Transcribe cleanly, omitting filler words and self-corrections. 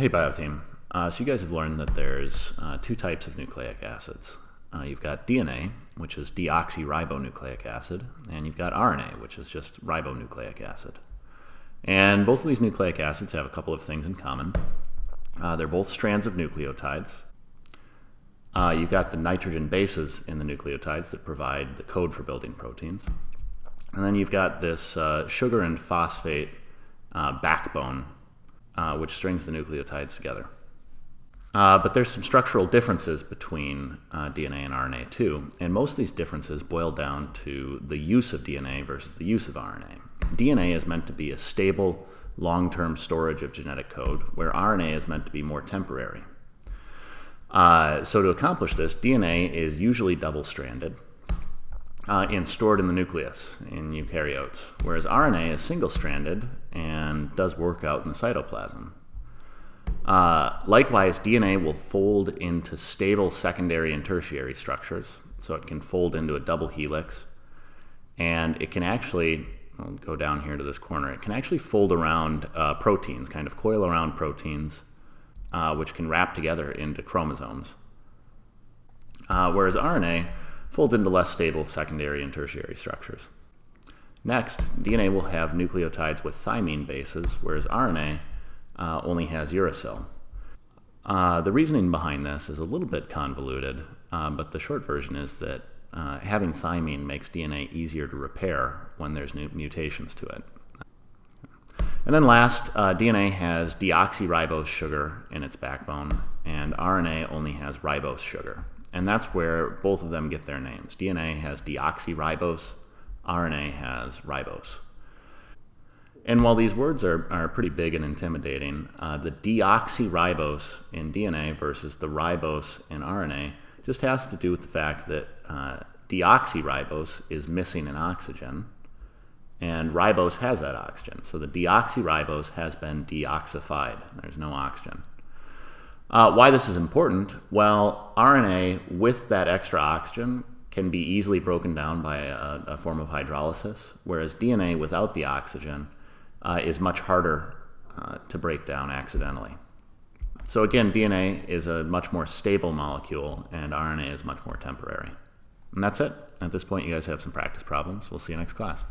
Hey Bio Team. So you guys have learned that there's two types of nucleic acids. You've got DNA, which is deoxyribonucleic acid, and you've got RNA, which is just ribonucleic acid. And both of these nucleic acids have a couple of things in common. They're both strands of nucleotides. You've got the nitrogen bases in the nucleotides that provide the code for building proteins. And then you've got this sugar and phosphate backbone, which strings the nucleotides together. But there's some structural differences between DNA and RNA too, and most of these differences boil down to the use of DNA versus the use of RNA. DNA is meant to be a stable, long-term storage of genetic code, where RNA is meant to be more temporary. So to accomplish this, DNA is usually double-stranded and stored in the nucleus in eukaryotes, whereas RNA is single-stranded and does work out in the cytoplasm. Likewise, DNA will fold into stable secondary and tertiary structures, so it can fold into a double helix, and it can actually, I'll go down here to this corner, it can actually fold around proteins, kind of coil around proteins, which can wrap together into chromosomes. Whereas RNA folds into less stable secondary and tertiary structures. Next, DNA will have nucleotides with thymine bases, whereas RNA only has uracil. The reasoning behind this is a little bit convoluted, but the short version is that having thymine makes DNA easier to repair when there's new mutations to it. And then last, DNA has deoxyribose sugar in its backbone, and RNA only has ribose sugar. And that's where both of them get their names. DNA has deoxyribose, RNA has ribose. And while these words are pretty big and intimidating, the deoxyribose in DNA versus the ribose in RNA just has to do with the fact that deoxyribose is missing an oxygen, and ribose has that oxygen. So the deoxyribose has been deoxified. There's no oxygen. Why this is important? Well, RNA with that extra oxygen can be easily broken down by a form of hydrolysis, whereas DNA without the oxygen is much harder to break down accidentally. So again, DNA is a much more stable molecule, and RNA is much more temporary. And that's it. At this point, you guys have some practice problems. We'll see you next class.